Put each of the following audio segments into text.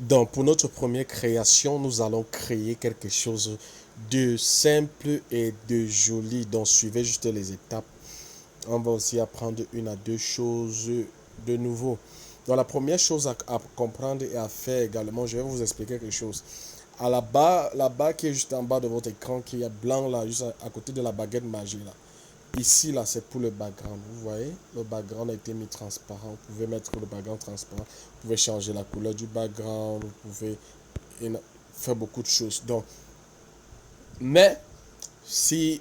Donc, pour notre première création, nous allons créer quelque chose de simple et de joli. Donc, suivez juste les étapes. On va aussi apprendre une à deux choses de nouveau. Donc, la première chose à comprendre et à faire également, je vais vous expliquer quelque chose. À là-bas qui est juste en bas de votre écran, qui est blanc là, juste à côté de la baguette magique là. Ici, là, c'est pour le background. Vous voyez, le background a été mis transparent. Vous pouvez mettre le background transparent. Vous pouvez changer la couleur du background. Vous pouvez faire beaucoup de choses. Donc, mais si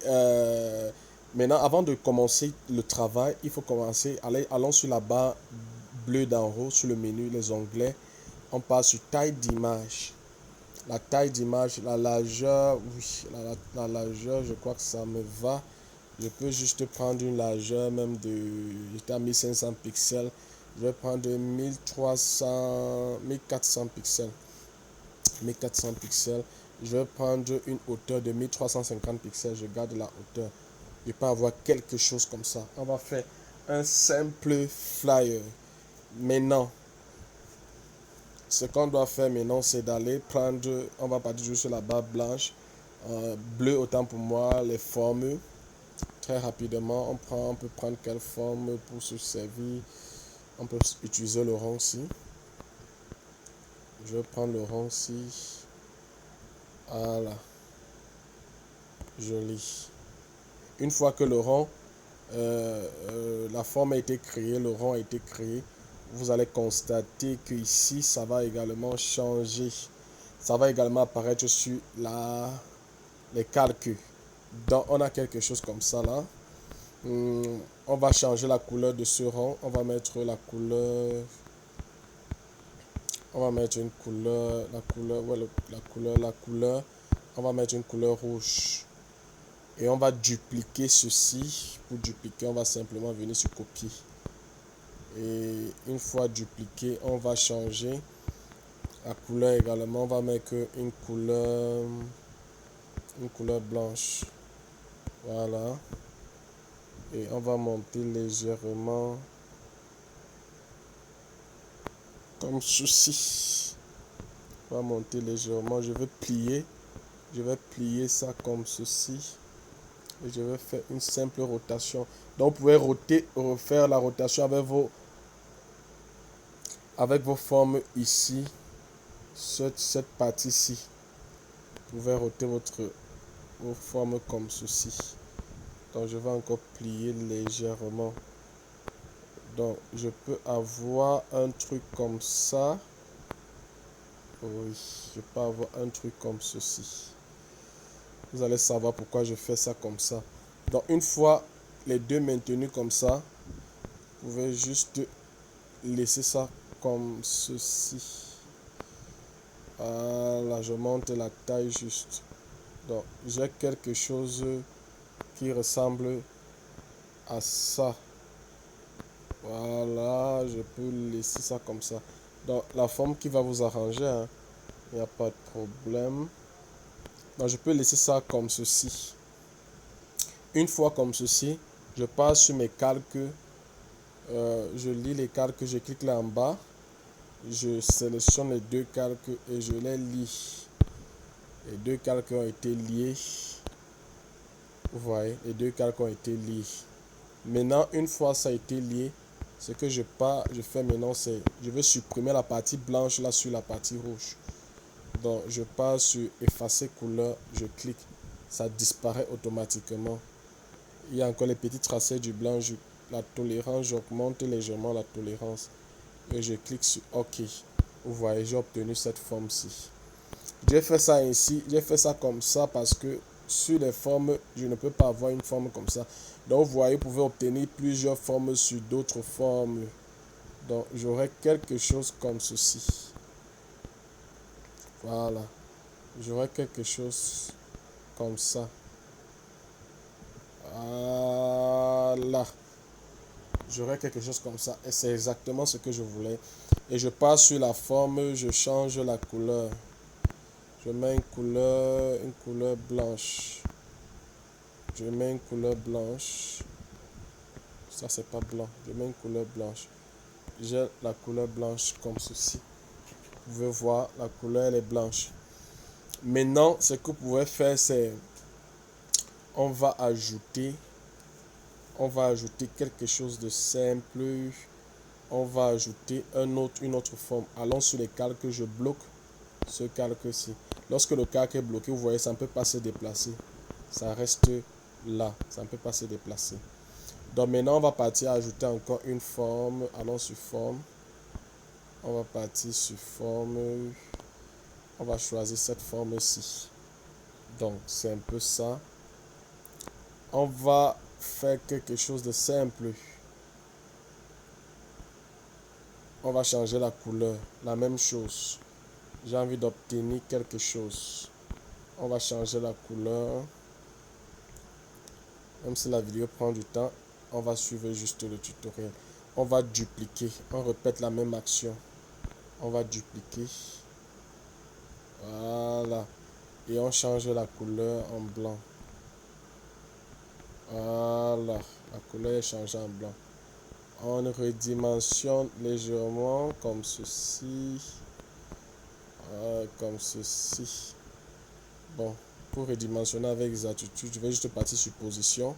maintenant, avant de commencer le travail, il faut commencer. Allons sur la barre bleue d'en haut, sur le menu, les onglets. On passe sur taille d'image. La taille d'image, la largeur, oui, la largeur, je crois que ça me va. Je peux juste prendre une largeur même de, j'étais à 1500 pixels. Je vais prendre 1300, 1400 pixels. 1400 pixels. Je vais prendre une hauteur de 1350 pixels. Je garde la hauteur. Je peux avoir quelque chose comme ça. On va faire un simple flyer. Maintenant, ce qu'on doit faire maintenant, c'est d'aller prendre, on va partir juste sur la barre blanche, bleu autant pour moi, les formes. Très rapidement, on peut prendre quelle forme pour se servir. On peut utiliser le rond ici. Je vais prendre le rond ici. Voilà, joli. Une fois que le rond, la forme a été créée, le rond a été créé, vous allez constater que ici, ça va également changer. Ça va également apparaître sur les calculs. Donc, on a quelque chose comme ça là. On va changer la couleur de ce rond. On va mettre la couleur. On va mettre une couleur. Ouais, la couleur. On va mettre une couleur rouge. Et on va dupliquer ceci. Pour dupliquer, on va simplement venir sur copier. Et une fois dupliqué, on va changer la couleur également. On va mettre une couleur blanche. Voilà. Et on va monter légèrement comme ceci. On va monter légèrement. Je vais plier ça comme ceci. Et je vais faire une simple rotation. Donc vous pouvez refaire la rotation avec vos formes ici. Cette partie-ci. Vous pouvez roter vos formes comme ceci. Donc je vais encore plier légèrement. Donc je peux avoir un truc comme ça. Oui, je peux avoir un truc comme ceci. Vous allez savoir pourquoi je fais ça comme ça. Donc une fois les deux maintenus comme ça, vous pouvez juste laisser ça comme ceci. Voilà, je monte la taille juste. Donc j'ai quelque chose qui ressemble à ça. Voilà, je peux laisser ça comme ça. Donc la forme qui va vous arranger, hein, il n'y a pas de problème. Donc je peux laisser ça comme ceci. Une fois comme ceci, je passe sur mes calques. Je lis les calques, je clique là en bas. Je sélectionne les deux calques et je les lis. Les deux calques ont été liés. Vous voyez, les deux calques ont été liés. Maintenant, une fois ça a été lié, ce que je fais maintenant, c'est je vais supprimer la partie blanche là sur la partie rouge. Donc, je passe sur effacer couleur, je clique, ça disparaît automatiquement. Il y a encore les petits tracés du blanc, la tolérance, j'augmente légèrement la tolérance et je clique sur OK. Vous voyez, j'ai obtenu cette forme-ci. J'ai fait ça ainsi, j'ai fait ça comme ça parce que sur les formes, je ne peux pas avoir une forme comme ça. Donc, vous voyez, vous pouvez obtenir plusieurs formes sur d'autres formes. Donc, j'aurai quelque chose comme ceci. Voilà. J'aurai quelque chose comme ça. Voilà. J'aurai quelque chose comme ça. Et c'est exactement ce que je voulais. Et je passe sur la forme, je change la couleur. Je mets une couleur blanche. Je mets une couleur blanche. Ça, c'est pas blanc. Je mets une couleur blanche. J'ai la couleur blanche comme ceci. Vous pouvez voir, la couleur elle est blanche. Maintenant, ce que vous pouvez faire, c'est on va ajouter quelque chose de simple. On va ajouter une autre forme. Allons sur les calques, je bloque ce calque-ci. Lorsque le calque est bloqué, vous voyez, ça ne peut pas se déplacer. Ça reste là, ça ne peut pas se déplacer. Donc maintenant, on va partir ajouter encore une forme. Allons sur forme. On va partir sur forme. On va choisir cette forme-ci. Donc, c'est un peu ça. On va faire quelque chose de simple. On va changer la couleur. La même chose. J'ai envie d'obtenir quelque chose. On va changer la couleur. Même si la vidéo prend du temps, on va suivre juste le tutoriel. On va dupliquer. On répète la même action. On va dupliquer. Voilà. Et on change la couleur en blanc. Voilà. La couleur est changée en blanc. On redimensionne légèrement comme ceci. Comme ceci. Bon, pour redimensionner avec exactitude, je vais juste partir sur position.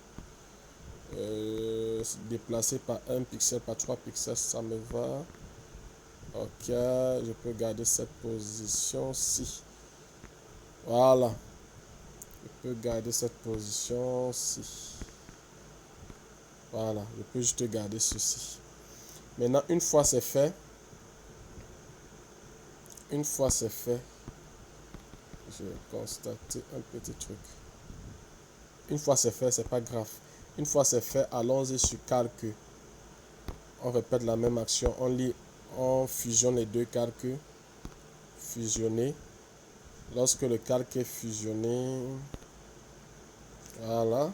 Déplacer par 1 pixel, par 3 pixels, ça me va. Ok, je peux garder cette position-ci. Voilà. Je peux garder cette position-ci. Voilà, je peux juste garder ceci. Maintenant, une fois c'est fait, je vais constater un petit truc. Une fois c'est fait, c'est pas grave. Une fois c'est fait, allons-y sur calque. On répète la même action. On fusionne les deux calques. Fusionner. Lorsque le calque est fusionné, voilà.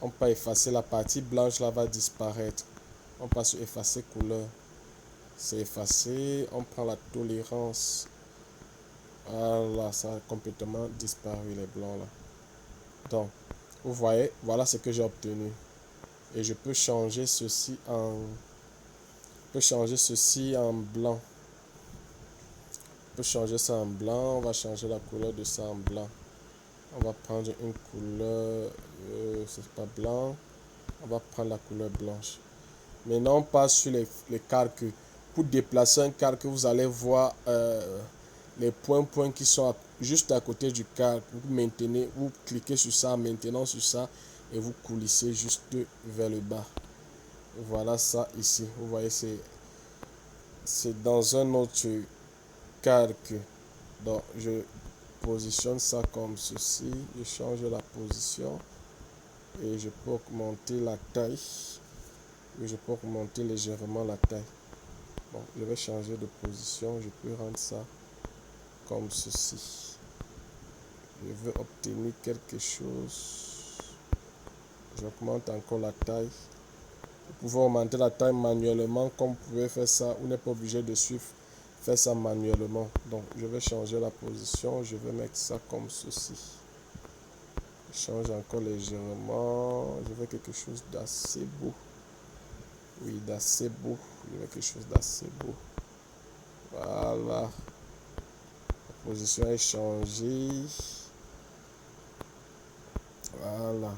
On peut effacer la partie blanche, là va disparaître. On passe sur effacer couleur. C'est effacé. On prend la tolérance. Voilà, ça a complètement disparu les blancs là. Donc, vous voyez, voilà ce que j'ai obtenu. Et je peux changer ceci en blanc. Je peux changer ça en blanc. On va changer la couleur de ça en blanc. On va prendre une couleur, c'est pas blanc. On va prendre la couleur blanche. Maintenant, on passe sur les calques. Pour déplacer un calque, vous allez voir les points qui sont juste à côté du calque. Vous cliquez sur ça, maintenant sur ça, et vous coulissez juste vers le bas. Voilà ça ici. Vous voyez, c'est dans un autre calque. Donc, je positionne ça comme ceci. Je change la position et je peux augmenter la taille. Et je peux augmenter légèrement la taille. Bon, je vais changer de position. Je peux rendre ça comme ceci. Je veux obtenir quelque chose. J'augmente encore la taille. Vous pouvez augmenter la taille manuellement comme vous pouvez faire ça. Vous n'êtes pas obligé de suivre. Faire ça manuellement. Donc, je vais changer la position. Je vais mettre ça comme ceci. Je change encore légèrement. Je veux quelque chose d'assez beau. Oui, d'assez beau. Je veux quelque chose d'assez beau. Voilà. La position est changée. Voilà.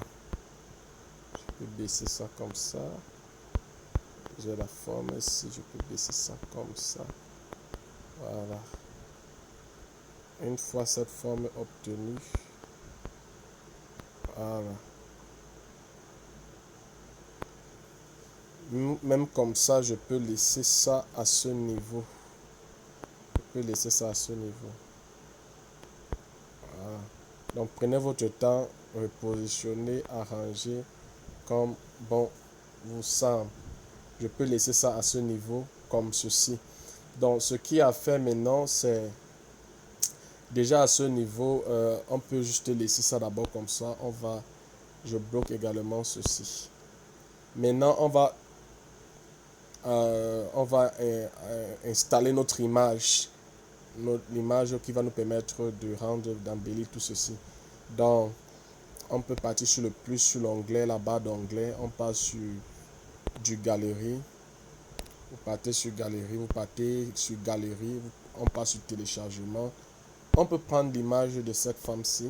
Je peux baisser ça comme ça. J'ai la forme ici. Je peux baisser ça comme ça. Voilà. Une fois cette forme obtenue. Voilà. Même comme ça, je peux laisser ça à ce niveau. Je peux laisser ça à ce niveau. Voilà. Donc prenez votre temps, repositionnez, arrangez comme bon vous semble. Je peux laisser ça à ce niveau comme ceci. Donc ce qui a fait maintenant, c'est déjà à ce niveau, on peut juste laisser ça d'abord comme ça. Je bloque également ceci. Maintenant, on va installer notre image. L'image qui va nous permettre de rendre, d'embellir tout ceci. Donc, on peut partir sur le plus, sur l'onglet, la barre d'onglet. On passe sur du galerie. Vous partez sur galerie, On passe sur téléchargement. On peut prendre l'image de cette femme-ci.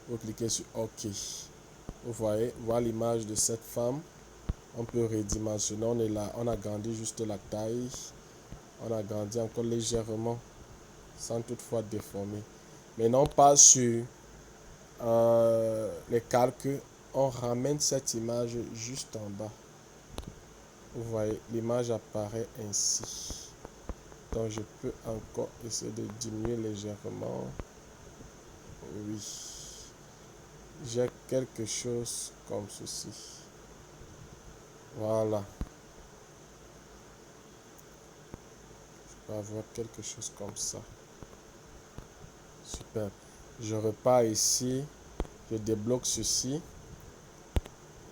Vous cliquez sur OK. Vous voyez, voilà l'image de cette femme. On peut redimensionner. On est là, on a grandi juste la taille. On a grandi encore légèrement sans toutefois déformer. Maintenant, on passe sur les calques. On ramène cette image juste en bas. Vous voyez, l'image apparaît ainsi. Donc, je peux encore essayer de diminuer légèrement. Oui. J'ai quelque chose comme ceci. Voilà. Je peux avoir quelque chose comme ça. Super. Je repars ici. Je débloque ceci.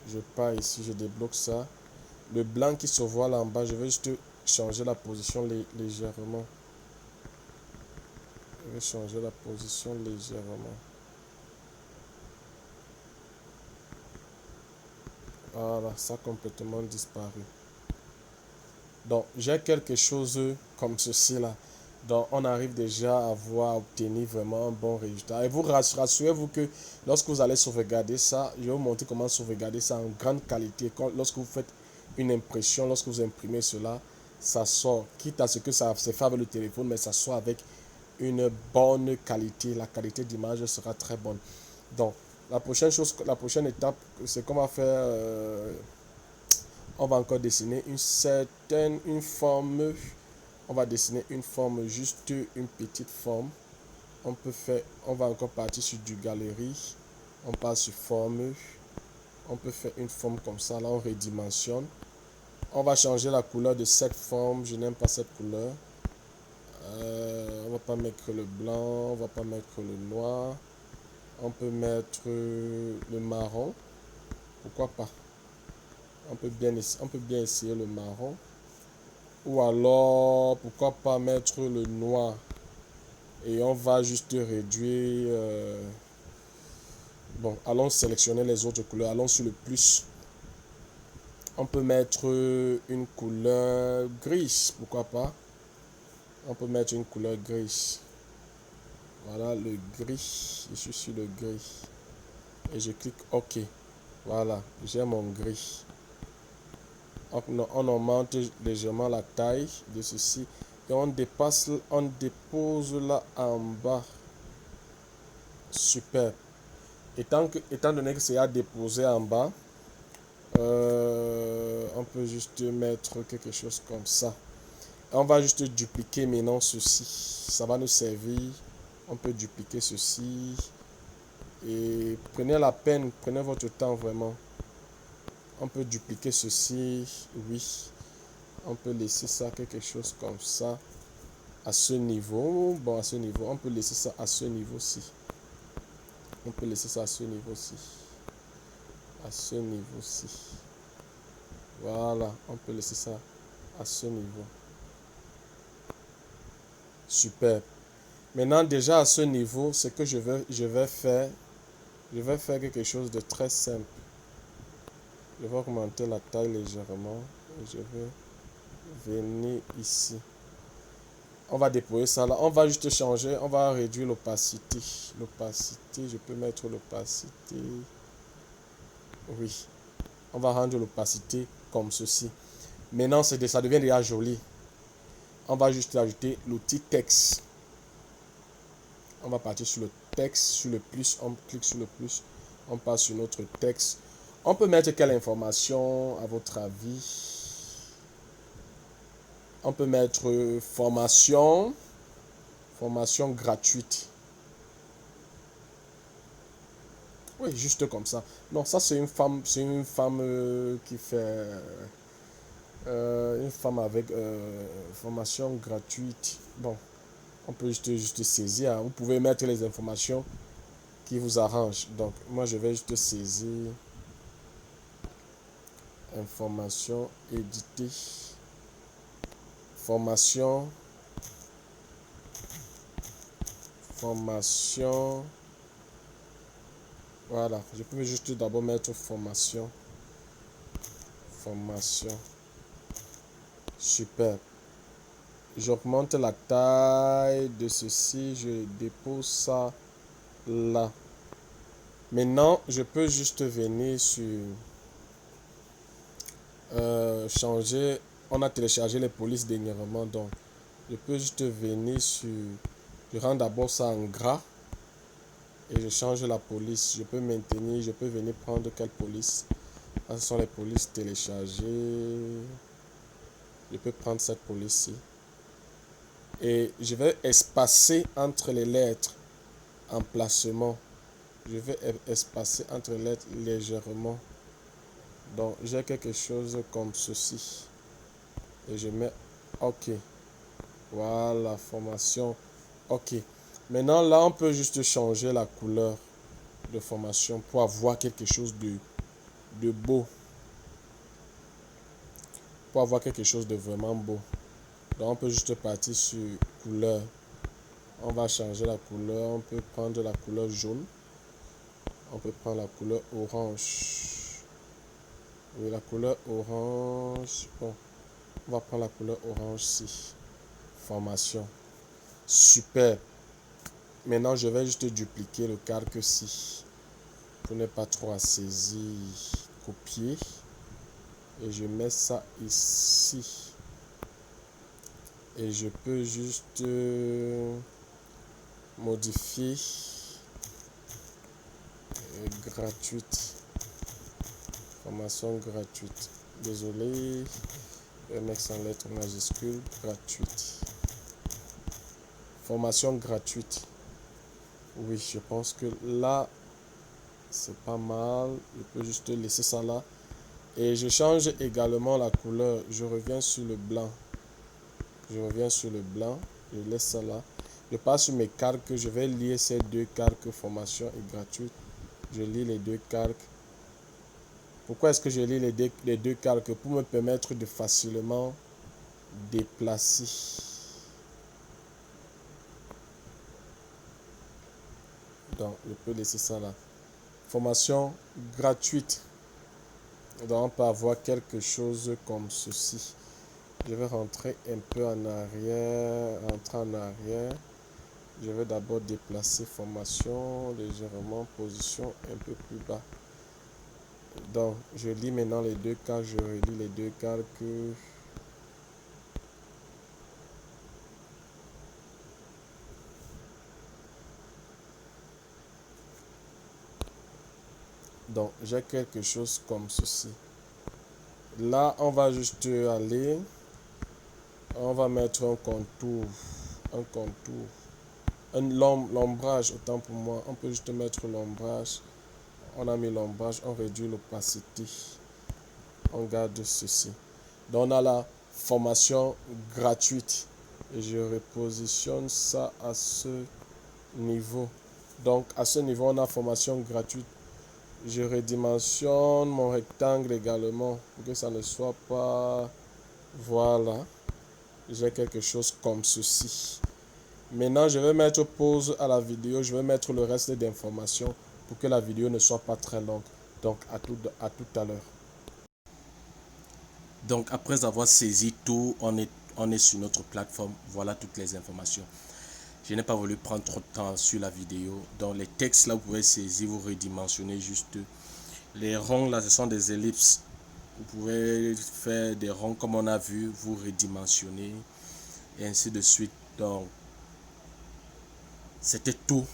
Je pars ici. Je débloque ça. Le blanc qui se voit là en bas, je vais juste changer la position légèrement. Je vais changer la position légèrement. Voilà, ça a complètement disparu. Donc, j'ai quelque chose comme ceci là. Donc, on arrive déjà à obtenir vraiment un bon résultat. Et vous rassurez-vous que lorsque vous allez sauvegarder ça, je vais vous montrer comment sauvegarder ça en grande qualité. Lorsque vous faites une impression, lorsque vous imprimez cela, ça sort. Quitte à ce que ça se fait avec le téléphone, mais ça sort avec une bonne qualité. La qualité d'image sera très bonne. Donc, la prochaine étape, c'est qu'on va faire... on va encore dessiner une forme. On va dessiner une forme, juste une petite forme. On va encore partir sur du galerie. On passe sur forme. On peut faire une forme comme ça. Là, on redimensionne. On va changer la couleur de cette forme. Je n'aime pas cette couleur. On va pas mettre le blanc. On va pas mettre le noir. On peut mettre le marron. Pourquoi pas? On peut bien essayer le marron. Ou alors, pourquoi pas mettre le noir. Et on va juste réduire. Bon, allons sélectionner les autres couleurs. Allons sur le plus. On peut mettre une couleur grise. Pourquoi pas? On peut mettre une couleur grise. Voilà le gris. Je suis sur le gris. Et je clique OK. Voilà, j'ai mon gris. On augmente légèrement la taille de ceci. Et on dépose là en bas. Super. Étant donné que c'est à déposer en bas, on peut juste mettre quelque chose comme ça. On va juste dupliquer maintenant ceci. Ça va nous servir. On peut dupliquer ceci. Et prenez la peine, prenez votre temps vraiment. On peut dupliquer ceci. Oui. On peut laisser ça quelque chose comme ça. À ce niveau. Bon, à ce niveau. On peut laisser ça à ce niveau-ci. On peut laisser ça à ce niveau-ci. À ce niveau-ci. Voilà. On peut laisser ça à ce niveau. Super. Maintenant, déjà à ce niveau, ce que je vais faire quelque chose de très simple. Je vais augmenter la taille légèrement. Et je vais venir ici. On va déployer ça là. On va juste changer. On va réduire l'opacité. L'opacité, je peux mettre l'opacité. Oui. On va rendre l'opacité comme ceci. Maintenant, ça devient déjà joli. On va juste ajouter l'outil texte. On va partir sur le texte, sur le plus. On clique sur le plus. On passe sur notre texte. On peut mettre quelle information à votre avis? On peut mettre formation gratuite. Oui, juste comme ça. Non, ça c'est une femme qui fait une femme avec formation gratuite. Bon, on peut juste saisir. Hein. Vous pouvez mettre les informations qui vous arrangent. Donc, moi je vais juste saisir information éditée. Formation. Voilà, je peux juste d'abord mettre formation. Super. J'augmente la taille de ceci, je dépose ça là. Maintenant, je peux juste venir sur changer. On a téléchargé les polices dernièrement, donc je peux juste venir sur. Je rends d'abord ça en gras et je change la police. Je peux maintenir, je peux venir prendre quelle police. Ah, ce sont les polices téléchargées. Je peux prendre cette police-ci. Et je vais espacer entre les lettres emplacement. Je vais espacer entre les lettres légèrement. Donc j'ai quelque chose comme ceci. Et je mets OK. Voilà, formation. OK. Maintenant là, on peut juste changer la couleur de formation pour avoir quelque chose de beau. Pour avoir quelque chose de vraiment beau. Donc on peut juste partir sur couleur. On va changer la couleur. On peut prendre la couleur jaune. On peut prendre la couleur orange. Oui, la couleur orange. Bon, on va prendre la couleur orange ici. Formation. Super. Maintenant, je vais juste dupliquer le calque-ci pour ne pas trop à saisir. Copier. Et je mets ça ici. Et je peux juste modifier gratuite. Formation gratuite. Désolé. Je vais mettre sans lettres majuscules. Gratuite. Formation gratuite. Oui, je pense que là, c'est pas mal. Je peux juste laisser ça là. Et je change également la couleur. Je reviens sur le blanc. Je reviens sur le blanc. Je laisse ça là. Je passe sur mes calques. Je vais lier ces deux calques formation et gratuite. Je lis les deux calques. Pourquoi est-ce que je lis les deux calques? Pour me permettre de facilement déplacer. Donc, je peux laisser ça là. Formation gratuite. Donc, on peut avoir quelque chose comme ceci. Je vais rentrer un peu en arrière. Rentrer en arrière. Je vais d'abord déplacer formation légèrement. Position un peu plus bas. Donc, je lis maintenant les deux calques. Je relis les deux calques. Donc, j'ai quelque chose comme ceci. Là, on va juste aller. On va mettre un contour. Un contour. L'ombrage, autant pour moi. On peut juste mettre l'ombrage. On a mis l'ombrage. On réduit l'opacité. On garde ceci. Donc, on a la formation gratuite. Et je repositionne ça à ce niveau. Donc, à ce niveau, on a formation gratuite. Je redimensionne mon rectangle également pour que ça ne soit pas... Voilà. J'ai quelque chose comme ceci. Maintenant, je vais mettre pause à la vidéo. Je vais mettre le reste d'informations pour que la vidéo ne soit pas très longue. Donc, à tout à l'heure. Donc, après avoir saisi tout, on est sur notre plateforme. Voilà toutes les informations. Je n'ai pas voulu prendre trop de temps sur la vidéo. Dans les textes, là, vous pouvez saisir, vous redimensionnez juste. Les ronds, là, ce sont des ellipses. Vous pouvez faire des ronds comme on a vu, vous redimensionnez et ainsi de suite. Donc, c'était tout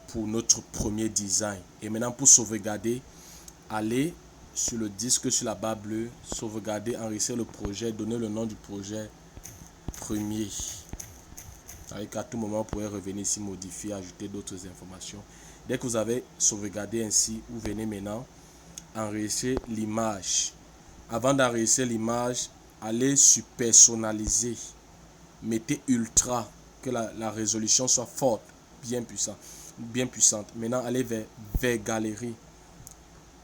pour notre premier design. Et maintenant, pour sauvegarder, allez sur le disque, sur la barre bleue, sauvegarder, enregistrer le projet, donner le nom du projet premier. Avec à tout moment, vous pouvez revenir ici, modifier, ajouter d'autres informations. Dès que vous avez sauvegardé ainsi, vous venez maintenant enregistrer l'image. Avant d'enregistrer l'image, allez sur personnaliser. Mettez ultra, que la résolution soit forte, bien puissante. Maintenant, allez vers galerie.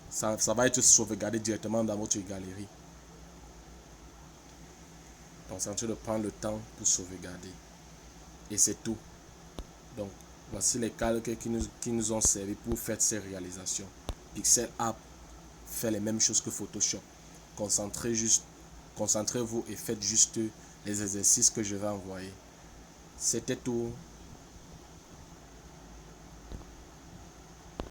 Ça va être sauvegardé directement dans votre galerie. Donc, c'est en train de prendre le temps pour sauvegarder. Et c'est tout. Donc, voici les calques qui nous ont servi pour faire ces réalisations. Pixel App fait les mêmes choses que Photoshop. Concentrez-vous et faites juste les exercices que je vais envoyer. C'était tout.